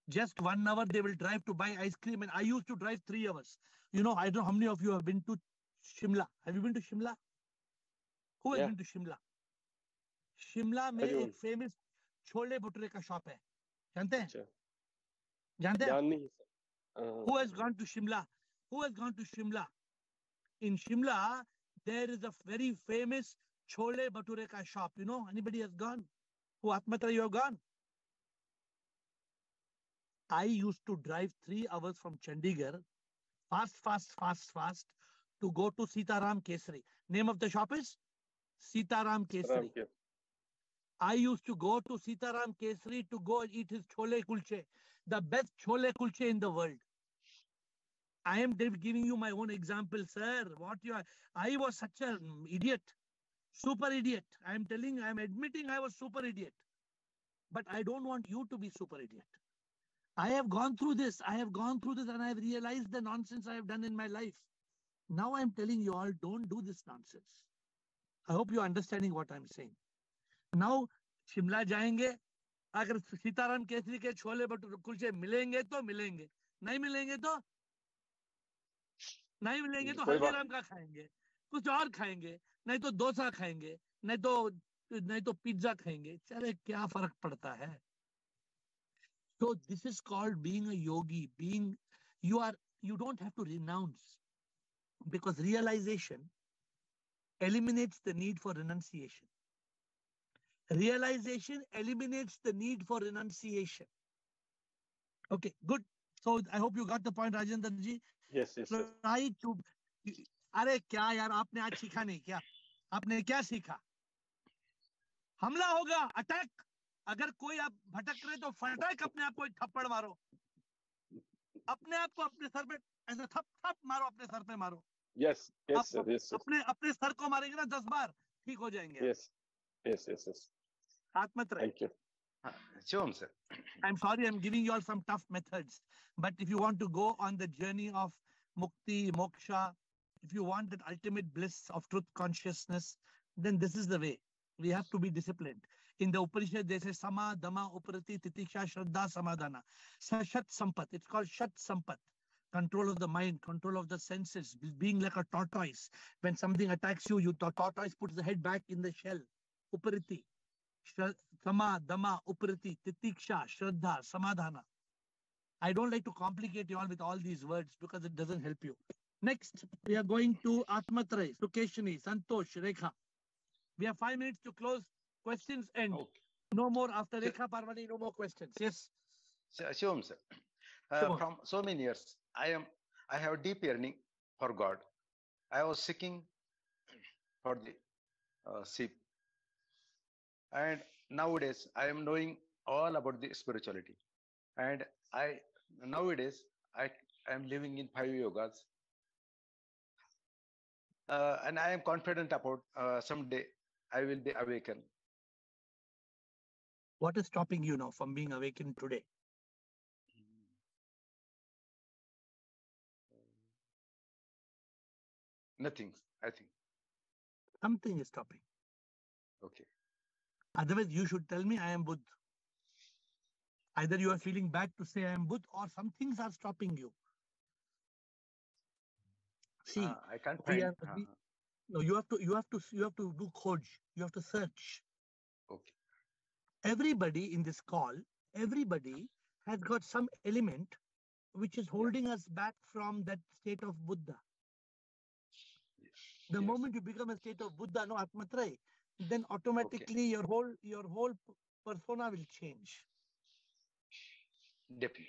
Just 1 hour they will drive to buy ice cream. And I used to drive 3 hours. You know, I don't know how many of you have been to Shimla. Have you been to Shimla? Who has been to Shimla? Shimla में एक famous chole bhature का shop है. जानते हैं? जानते हैं? Who has gone to Shimla? In Shimla, there is a very famous Chole Bhature ka shop. You know, anybody has gone? Who Atmatra, you have gone? I used to drive 3 hours from Chandigarh, fast, to go to Sitaram Kesari. Name of the shop is Sitaram Kesari. I used to go to Sitaram Kesari to go and eat his chole kulche, the best chole kulche in the world. I am giving you my own example, sir. I was such an idiot, super idiot. I am admitting I was super idiot. But I don't want you to be super idiot. I have gone through this. And I have realized the nonsense I have done in my life. Now I'm telling you all, don't do this nonsense. I hope you're understanding what I'm saying. Now, Shimla जाएंगे, अगर सीताराम केसरी के छोले भटूरे कुलचे मिलेंगे तो मिलेंगे, नहीं मिलेंगे तो हल्दीराम का खाएंगे, कुछ और खाएंगे, नहीं तो डोसा खाएंगे, नहीं तो पिज्जा खाएंगे. चले क्या फर्क पड़ता है? So this is called being a yogi. You don't have to renounce, because realization eliminates the need for renunciation. Realization eliminates the need for renunciation. Okay, good. So I hope you got the point, Rajendra ji. Yes. Try to. अरे क्या यार, आपने आज सीखा नहीं क्या? आपने क्या सीखा? हमला होगा, अटैक. अगर कोई आप भटक रहे तो फटाक अपने आप को एक थप्पड़ मारो. अपने आप को अपने सर पे ऐसे थप मारो, अपने सर पे मारो. Yes, sir. अपने सर को मारेंगे ना 10 बार, ठीक हो जाएंगे. Yes. Atmatra. Thank you. Sure, sir. I'm sorry, I'm giving you all some tough methods. But if you want to go on the journey of mukti, moksha, if you want that ultimate bliss of truth consciousness, then this is the way. We have to be disciplined. In the Upanishad, they say sama, dama, uparati, titiksha, shraddha, samadhana. Shat sampat. It's called Shat sampat. Control of the mind, control of the senses, being like a tortoise. When something attacks you, the tortoise puts the head back in the shell. Upariti. Sama, dama, uprati, titiksha, shraddha, samadhana. I don't like to complicate you all with all these words because it doesn't help you. Next, we are going to Atmatray, Sukeshini, Santosh, Rekha. We have 5 minutes to close. Questions end. Okay. No more after Rekha Parvati, no more questions. Yes. Sure, sir. From so many years, I have deep yearning for God. I was seeking for the sheep. And nowadays, I am knowing all about the spirituality. And nowadays, I am living in 5 yogas. And I am confident about someday I will be awakened. What is stopping you now from being awakened today? Nothing, I think. Something is stopping. Okay. Otherwise, you should tell me I am Buddha. Either you are feeling bad to say I am Buddha, or some things are stopping you. See, I can't find. No, you have to do khoj. You have to search. Okay. Everybody in this call, everybody has got some element which is holding us back from that state of Buddha. The moment you become a state of Buddha, no Atmatray, then automatically your whole persona will change. Definitely.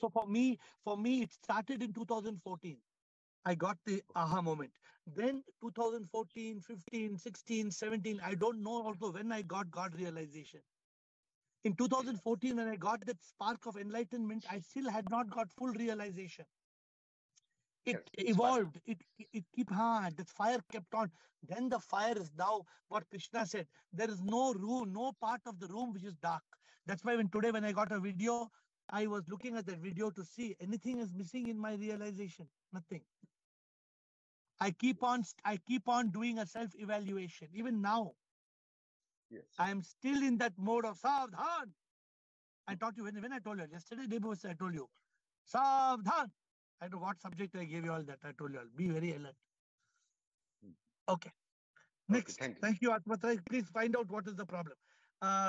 So for me, it started in 2014. I got the aha moment. Then 2014, 15, 16, 17, I don't know also when I got God realization. In 2014, when I got that spark of enlightenment, I still had not got full realization. It evolved. That fire kept on. Then the fire is now what Krishna said. There is no room, no part of the room which is dark. That's why when I got a video, I was looking at that video to see anything is missing in my realization. Nothing. I keep on doing a self-evaluation. Even now, I am still in that mode of Savdhan. I taught you when I told you yesterday, day before I told you, Savdhan. I don't know what subject I gave you all that. I told you all. Be very alert. Okay. Next. Okay, thank you, Atmatra. Please find out what is the problem.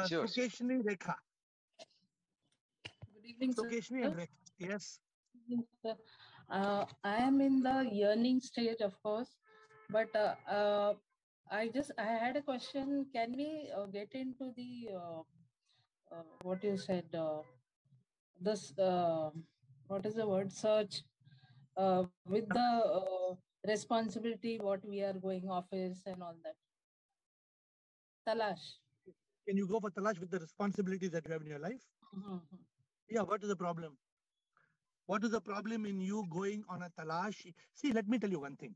Sure. Sukeshini Rekha. Good evening, Sukeshini and Rekha. Yes. I am in the yearning stage, of course, but I had a question. Can we get into the what you said? This what is the word? Search with the responsibility what we are going office and all that. Talash. Can you go for talash with the responsibilities that you have in your life? Mm-hmm. Yeah, what is the problem? What is the problem in you going on a talash? See, let me tell you one thing.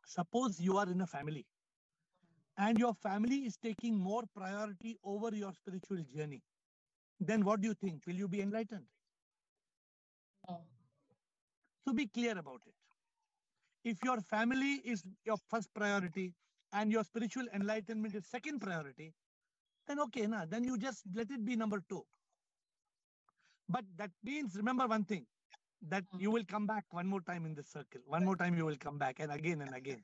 Suppose you are in a family and your family is taking more priority over your spiritual journey. Then what do you think? Will you be enlightened? No. So be clear about it. If your family is your first priority and your spiritual enlightenment is second priority, then okay, then you just let it be number two. But that means, remember one thing, that you will come back one more time in the circle. One more time you will come back and again and again.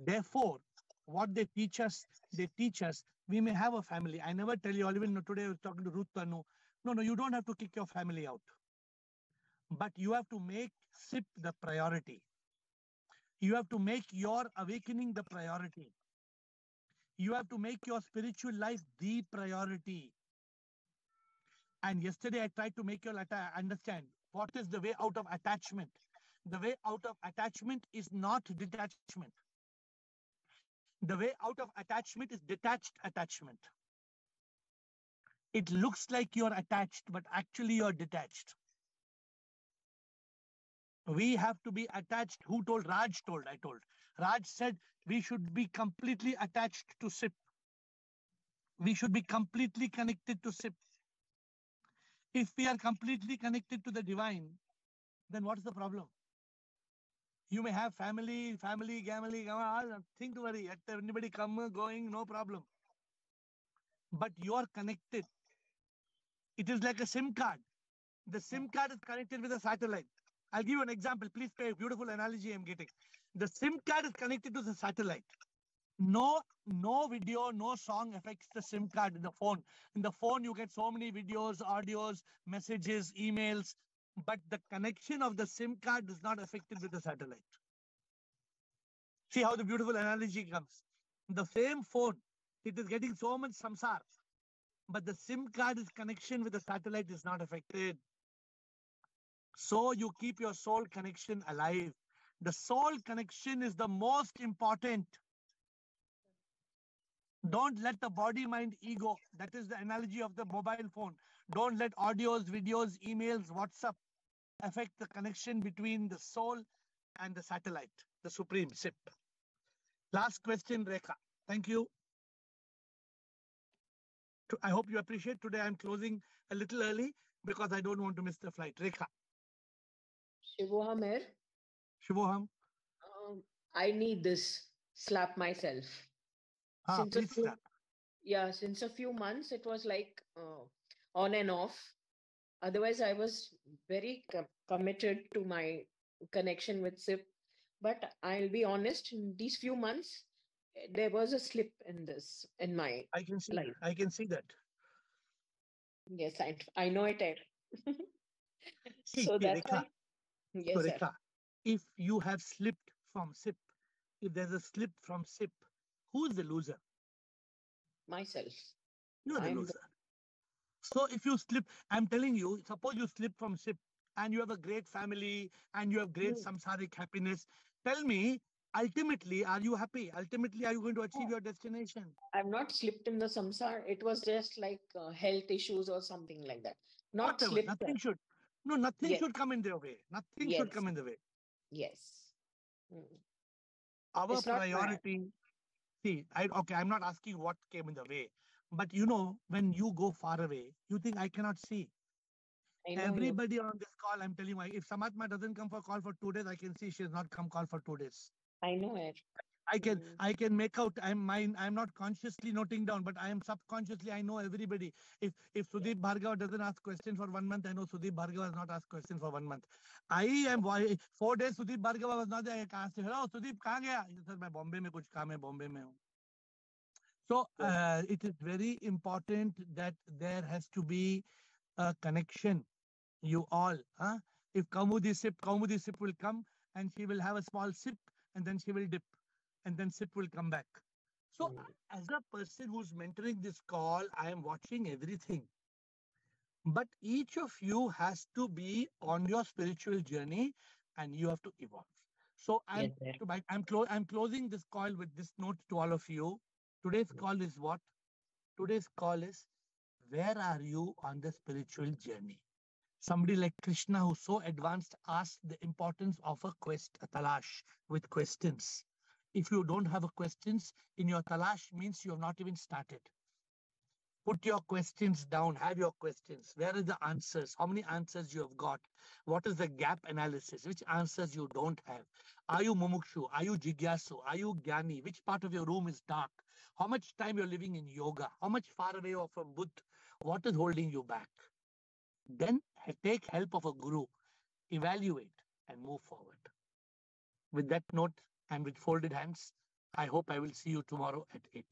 Therefore, what they teach us, we may have a family. I never tell you, even today I was talking to Ruth Tanu. No, you don't have to kick your family out. But you have to make SIP the priority. You have to make your awakening the priority. You have to make your spiritual life the priority. And yesterday I tried to make you understand what is the way out of attachment. The way out of attachment is not detachment. The way out of attachment is detached attachment. It looks like you're attached, but actually you're detached. We have to be attached. Who told? Raj told, I told. Raj said we should be completely attached to SIP. We should be completely connected to SIP. If we are completely connected to the divine, then what's the problem? You may have family, nothing to worry. Let anybody come, going, no problem. But you are connected. It is like a SIM card. The SIM card is connected with a satellite. I'll give you an example. Please pay. Beautiful analogy I'm getting. The SIM card is connected to the satellite. No video, no song affects the SIM card in the phone. In the phone, you get so many videos, audios, messages, emails, but the connection of the SIM card is not affected with the satellite. See how the beautiful analogy comes. The same phone, it is getting so much samsar, but the SIM card's connection with the satellite is not affected. So you keep your soul connection alive. The soul connection is the most important. Don't let the body, mind, ego, that is the analogy of the mobile phone. Don't let audios, videos, emails, WhatsApp affect the connection between the soul and the satellite, the supreme SIP. Last question, Rekha. Thank you. I hope you appreciate. Today I'm closing a little early because I don't want to miss the flight. Rekha. Shivoham. Shivoham. I need this slap myself. Please slap. Yeah, since a few months, it was like on and off. Otherwise, I was very committed to my connection with SIP. But I'll be honest, in these few months, there was a slip in my I can see life. I can see that. Yes, I know it. See, So that's Rekha. why. Yes, so Rekha, if you have slipped from SIP, if there's a slip from SIP, who's the loser? Myself. You're the loser. So if you slip, I'm telling you, suppose you slip from SIP and you have a great family and you have great samsaric happiness. Tell me, ultimately, are you happy? Ultimately, are you going to achieve your destination? I've not slipped in the samsar. It was just like health issues or something like that. Not Whatever, slipped. nothing should. No, nothing should come in their way. Nothing should come in the way. Yes. Our priority. See, I'm not asking what came in the way, but when you go far away, you think I cannot see. Everybody on this call, I'm telling you, if Samatma doesn't come for call for 2 days, I can see she has not come call for 2 days. I know it. I can make out. I'm not consciously noting down, but I am subconsciously. I know everybody. If Sudeep Bhargava doesn't ask questions for 1 month, I know Sudeep Bhargava has not asked questions for 1 month. I am 4 days. Sudeep Bhargava was not there. I asked him, hello, Sudeep, kahan gaya? He said, मैं Bombay में कुछ काम है, Bombay में हूँ. So it is very important that there has to be a connection. You all, if Kaumudi sip will come and she will have a small sip and then she will dip and then sip will come back. So as a person who's mentoring this call, I am watching everything. But each of you has to be on your spiritual journey and you have to evolve. So I'm closing this call with this note to all of you. Today's call is what? Today's call is, where are you on the spiritual journey? Somebody like Krishna, who's so advanced, asked the importance of a quest, a talash with questions. If you don't have a questions in your talash, means you have not even started. Put your questions down, have your questions. Where are the answers? How many answers you have got? What is the gap analysis? Which answers you don't have? Are you mumukshu? Are you jigyasu? Are you gyani? Which part of your room is dark? How much time you're living in yoga? How much far away from Buddha? What is holding you back? Then take help of a guru, evaluate and move forward. With that note and with folded hands, I hope I will see you tomorrow at 8.